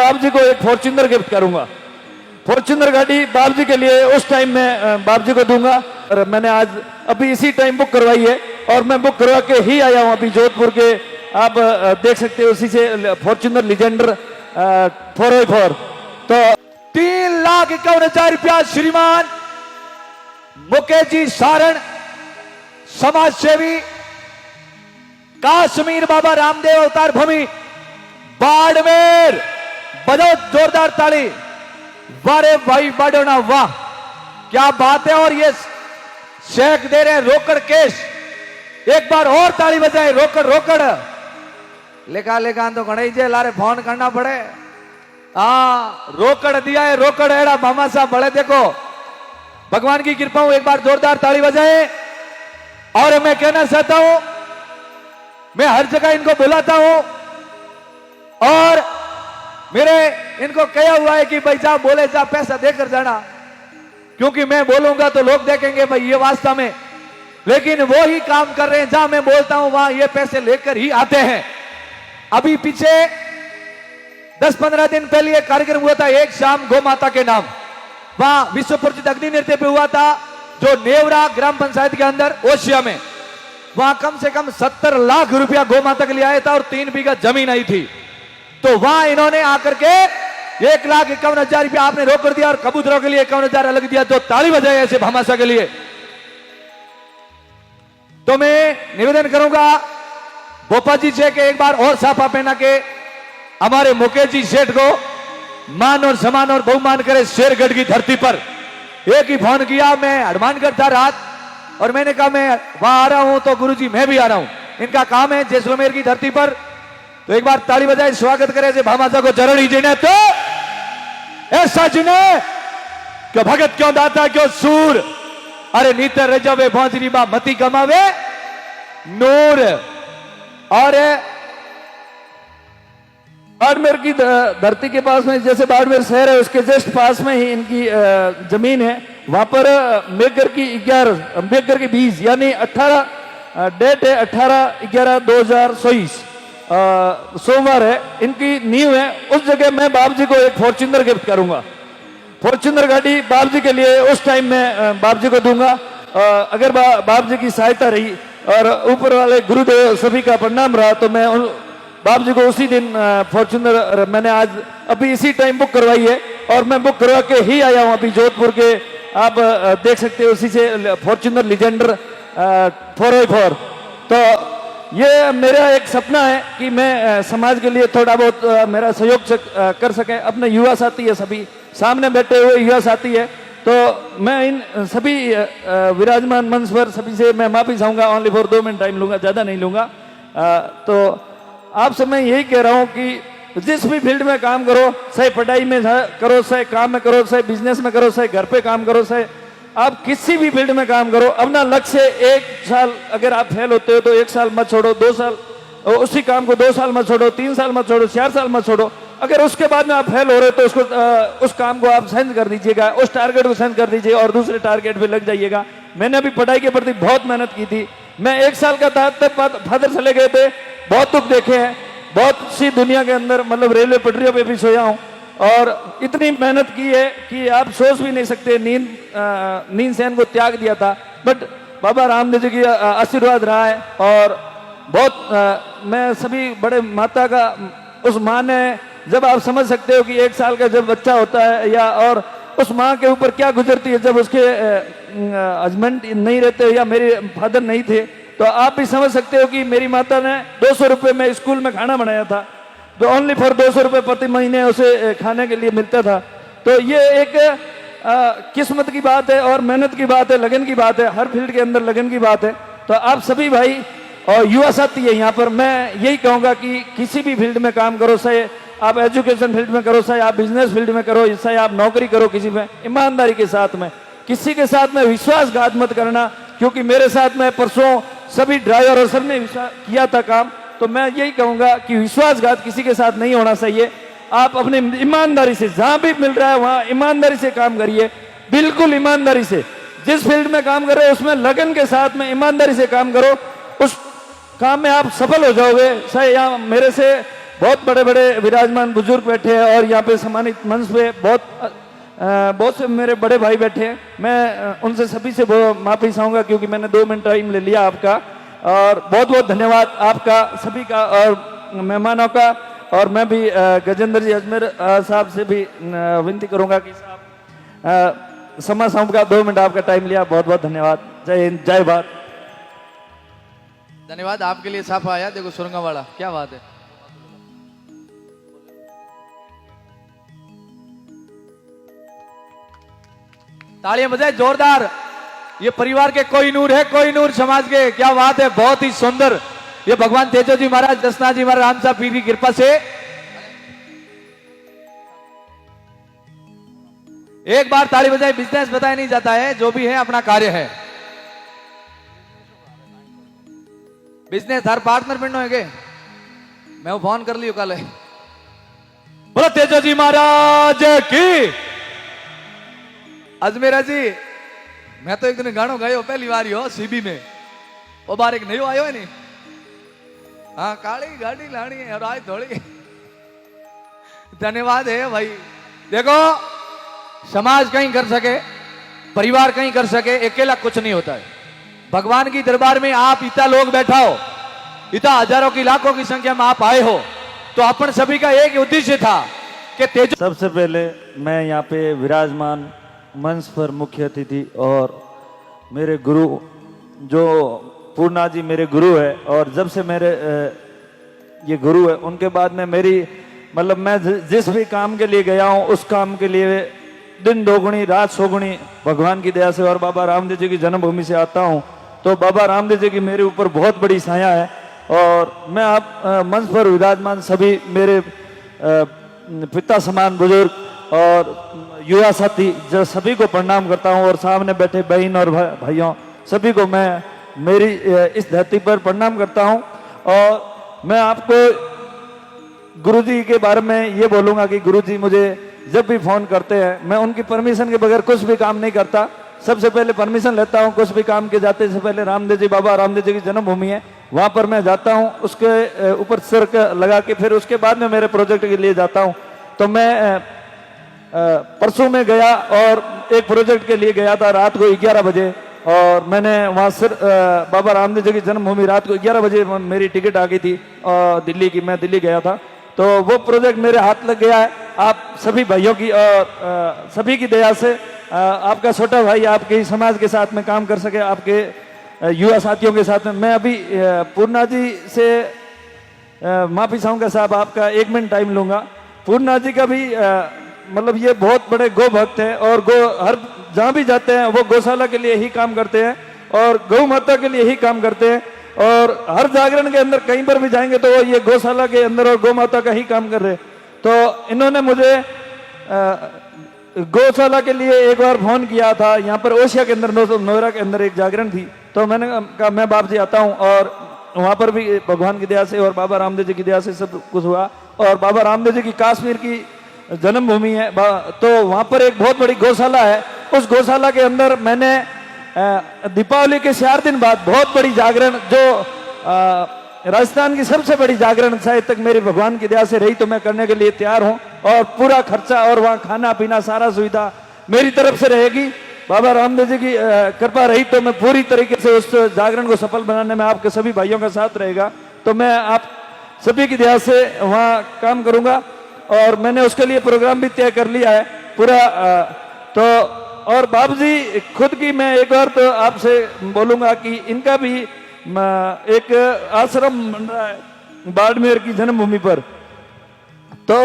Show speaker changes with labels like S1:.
S1: बाप जी को एक फॉर्च्यूनर गिफ्ट करूंगा। फॉर्च्यूनर गाड़ी बाप जी के लिए उस टाइम में बाप जी को दूंगा। और मैंने आज अभी इसी टाइम बुक करवाई है और मैं बुक करवा के ही आया हूं अभी जोधपुर के। आप देख सकते हो उसी से फॉर्च्यूनर लीजेंडर 404। तो
S2: 3,51,000 रुपया श्रीमान मुकेश जी सारण, समाज सेवी, काश्मीर बाबा रामदेव अवतार भूमि, बाड़मेर। बजाओ जोरदार ताली। वारे भाई बाडोना, वाह क्या बात है। और ये शेख दे रहे रोकड़ केश, एक बार और ताली बजाए। रोकड़ रोकड़ लेखा लेखा तो गणेश जी लारे फोन करना पड़े। हाँ रोकड़ दिया है, रोकड़ एड़ा मामा साहब बड़े। देखो भगवान की कृपा हो, एक बार जोरदार ताली बजाए। और मैं कहना चाहता हूं, मैं हर जगह इनको बुलाता हूं और मेरे इनको कहा हुआ है कि भाई जा बोले जा पैसा देकर जाना, क्योंकि मैं बोलूंगा तो लोग देखेंगे भाई ये वास्तव में। लेकिन वो ही काम कर रहे हैं, जहां मैं बोलता हूं वहां ये पैसे लेकर ही आते हैं। अभी पीछे 10-15 दिन पहले एक कार्यक्रम हुआ था, एक शाम गौ माता के नाम। वहां विश्व प्रसिद्ध अग्नि नृत्य पे हुआ था, जो नेवरा ग्राम पंचायत के अंदर ओशिया में। वहां कम से कम 70 लाख रुपया गौ माता के लिए आया था और 3 बीघा जमीन आई थी। तो वहां इन्होंने आकर के 1,51,000 रुपया आपने रोक कर दिया और कबूतरों के लिए 51,000 अलग दिया। तो ताली बजाए ऐसे भामाशाह के लिए। तो मैं निवेदन करूंगा बोपा जी से कि एक बार और साफा पहना के हमारे मुकेश जी सेठ को मान और सम्मान और बहुमान करे। शेरगढ़ की धरती पर एक ही फोन किया, मैं हनुमानगढ़ था रात, और मैंने कहा मैं वहां आ रहा हूं, तो गुरुजी मैं भी आ रहा हूं। इनका काम है जैसलमेर की धरती पर। तो एक बार ताली बजाए, स्वागत करे से भामाशाह को। चरण जी ने तो ऐसा जिन्हें क्यों भगत क्यों दाता क्यों सूर, अरे नीतर रजबे भौंजरी बा मती कमावे नूर। और
S1: बाड़मेर की धरती के पास में, जैसे बाड़मेर शहर है उसके जस्ट पास में ही इनकी जमीन है। वहां पर मेघर की 11 मेघर की 20 यानी 18 डेट है 18/11/2024 सोमवार है इनकी नींव है। उस जगह मैं बाप जी को एक फॉर्च्यूनर गिफ्ट करूंगा। फॉर्च्यूनर गाड़ी बाप जी के लिए उस टाइम में बाप जी को दूंगा। अगर बाप जी की सहायता रही और ऊपर वाले गुरुदेव सभी का प्रणाम रहा तो मैं बाप जी को उसी दिन फॉर्च्यूनर मैंने आज अभी इसी टाइम बुक करवाई है और मैं बुक करवा के ही आया हूं अभी जोधपुर के। आप देख सकते हो उसी से फॉर्च्यूनर लीजेंडर 404। तो ये मेरा एक सपना है कि मैं समाज के लिए थोड़ा बहुत मेरा सहयोग कर सके। अपने युवा साथी है, सभी सामने बैठे हुए युवा साथी है, तो मैं इन सभी विराजमान मंच पर सभी से मैं माफी चाहूंगा। ओनली फॉर 2 मिनट टाइम लूंगा, ज्यादा नहीं लूंगा। तो आपसे मैं यही कह रहा हूं कि जिस भी फील्ड में काम करो, चाहे पढ़ाई में करो, चाहे काम में करो, चाहे बिजनेस में करो, चाहे घर पे काम करो, चाहे आप किसी भी फील्ड में काम करो, अपना लक्ष्य 1 साल अगर आप फेल होते हो तो 1 साल मत छोड़ो, 2 साल उसी काम को 2 साल मत छोड़ो, 3 साल मत छोड़ो, 4 साल मत छोड़ो। अगर उसके बाद में आप फेल हो रहे हो तो उसको उस काम को आप चेंज कर दीजिएगा, उस टारगेट को चेंज कर दीजिए और दूसरे टारगेट पे लग जाइएगा। मैंने अभी पढ़ाई के प्रति बहुत मेहनत की थी। मैं 1 साल का था तब फादर चले गए थे, बहुत दुख देखे हैं, बहुत सी दुनिया के अंदर, मतलब रेलवे पटरियों पे भी सोया हूं और इतनी मेहनत की है कि आप सोच भी नहीं सकते। नींद से इनको त्याग दिया था, बट बाबा रामदेव जी की आशीर्वाद रहा है। और बहुत मैं सभी बड़े माता का उस माँ ने, जब आप समझ सकते हो कि 1 साल का जब बच्चा होता है या और उस माँ के ऊपर क्या गुजरती है जब उसके हस्बैंड नहीं रहते या मेरे फादर नहीं थे, तो आप भी समझ सकते हो कि मेरी माता ने 200 रुपये में स्कूल में खाना बनाया था। तो ओनली फॉर 200 रुपये प्रति महीने उसे खाने के लिए मिलता था। तो ये एक किस्मत की बात है और मेहनत की बात है, लगन की बात है। हर फील्ड के अंदर लगन की बात है। तो आप सभी भाई और युवा साथी है यहाँ पर, मैं यही कहूँगा कि किसी भी फील्ड में काम करो, चाहे आप एजुकेशन फील्ड में करो, चाहे आप बिजनेस फील्ड में करो, चाहे आप नौकरी करो, किसी में ईमानदारी के साथ में, किसी के साथ में विश्वासघात मत करना। क्योंकि मेरे साथ में परसों सभी ड्राइवर और सबने किया था काम, तो मैं यही कहूंगा कि विश्वासघात किसी के साथ नहीं होना चाहिए। आप अपनी ईमानदारी से जहां भी मिल रहा है वहां ईमानदारी से काम करिए, बिल्कुल ईमानदारी से। जिस फील्ड में काम कर रहे हो उसमें लगन के साथ में ईमानदारी से काम करो, उस काम में आप सफल हो जाओगे। चाहे यहाँ मेरे से बहुत बड़े बड़े विराजमान बुजुर्ग बैठे हैं और यहाँ पे सम्मानित मंच पे बहुत से मेरे बड़े भाई बैठे हैं। मैं उनसे सभी से माफी चाहूंगा क्योंकि मैंने 2 मिनट टाइम ले लिया आपका, और बहुत बहुत धन्यवाद आपका सभी का और मेहमानों का। और मैं भी गजेंद्र जी अजमेर साहब से भी विनती करूंगा कि साहब समा साहब का 2 मिनट आपका टाइम लिया, बहुत बहुत धन्यवाद। जय हिंद, जय भारत।
S2: धन्यवाद आपके लिए साफा आया, देखो सुरंगा वाला, क्या बात है। तालियां बजाए जोरदार। ये परिवार के कोई नूर है, कोई नूर समाज के, क्या बात है, बहुत ही सुंदर। ये भगवान तेजो जी महाराज, दसना जी महाराज, राम साहब पीर की कृपा से एक बार ताली बजाए। बिजनेस बताया नहीं जाता है, जो भी है अपना कार्य है। बिजनेस हर पार्टनर पिंड होएगे, मैं वो फोन कर लियो कल। बोलो तेजो जी महाराज की। अजमेरा जी, मैं तो एक दिन गानो गायो पहली बार हो सीबी में, वो बार एक नयो आयो है नहीं। हाँ, काली गाड़ी लानी है और आज थोड़ी। धन्यवाद है भाई। देखो, समाज कहीं कर सके, परिवार कहीं कर सके, अकेला कुछ नहीं होता है। भगवान की दरबार में आप इतना लोग बैठा हो, इतना हजारों की लाखों की संख्या में आप आए हो, तो अपन सभी का एक उद्देश्य था कि तेज।
S1: सबसे पहले मैं यहाँ पे विराजमान मंच पर मुख्य अतिथि और मेरे गुरु जो पूर्णा जी मेरे गुरु है, और जब से मेरे ये गुरु है उनके बाद में मेरी मतलब मैं जिस भी काम के लिए गया हूँ उस काम के लिए दिन दोगुनी रात सोगुनी भगवान की दया से और बाबा रामदेव जी की जन्मभूमि से आता हूँ। तो बाबा रामदेव जी की मेरे ऊपर बहुत बड़ी छाया है, और मैं आप मंच पर विराजमान सभी मेरे पिता समान बुजुर्ग और युवा साथी जो सभी को प्रणाम करता हूं, और सामने बैठे बहन और भाइयों सभी को मैं मेरी इस धरती पर प्रणाम करता हूं। और मैं आपको गुरुजी के बारे में ये बोलूंगा कि गुरुजी मुझे जब भी फोन करते हैं, मैं उनकी परमिशन के बगैर कुछ भी काम नहीं करता। सबसे पहले परमिशन लेता हूं, कुछ भी काम के जाते से पहले रामदेव जी, बाबा रामदेव जी की जन्मभूमि है, वहां पर मैं जाता हूं, उसके ऊपर सिर लगा के फिर उसके बाद में मेरे प्रोजेक्ट के लिए जाता हूं। तो मैं परसों में गया और एक प्रोजेक्ट के लिए गया था रात को 11 बजे, और मैंने वहां सिर बाबा रामदेव जी की जन्मभूमि रात को 11 बजे मेरी टिकट आ गई थी दिल्ली की, मैं दिल्ली गया था। तो वो प्रोजेक्ट मेरे हाथ लग गया है आप सभी भाइयों की और सभी की दया से। आपका छोटा भाई आपके समाज के साथ में काम कर सके, आपके युवा साथियों के साथ में। मैं अभी पूर्णा जी से माफी चाहूंगा साहब, आपका 1 मिनट टाइम लूंगा। पूर्णा जी का भी मतलब ये बहुत बड़े गौ भक्त हैं, और गो हर जहां भी जाते हैं वो गौशाला के लिए ही काम करते हैं और गौ माता के लिए ही काम करते हैं, और हर जागरण के अंदर कहीं पर भी जाएंगे तो वो ये गौशाला के अंदर और गौ माता का ही काम कर रहे हैं। तो इन्होंने मुझे गौशाला के लिए एक बार फोन किया था, यहाँ पर ओशिया के अंदर नोएडा के अंदर एक जागरण थी, तो मैंने कहा मैं बाप जी आता हूँ, और वहां पर भी भगवान की दया से और बाबा रामदेव जी की दया से सब कुछ हुआ। और बाबा रामदेव जी की काश्मीर की जन्मभूमि है, तो वहां पर एक बहुत बड़ी गौशाला है। उस गौशाला के अंदर मैंने दीपावली के 4 दिन बाद बहुत बड़ी जागरण, जो राजस्थान की सबसे बड़ी जागरण शायद तक मेरी भगवान की दया से रही, तो मैं करने के लिए तैयार हूं, और पूरा खर्चा और वहां खाना पीना सारा सुविधा मेरी तरफ से रहेगी। बाबा रामदेव जी की कृपा रही तो मैं पूरी तरीके से उस जागरण को सफल बनाने में आपके सभी भाइयों का साथ रहेगा। तो मैं आप सभी की दया से वहां काम करूंगा, और मैंने उसके लिए प्रोग्राम भी तय कर लिया है पूरा। तो और बाबू जी खुद की मैं एक बार तो आपसे बोलूंगा कि इनका भी एक आश्रम बन रहा है बाड़मेर की जन्मभूमि पर। तो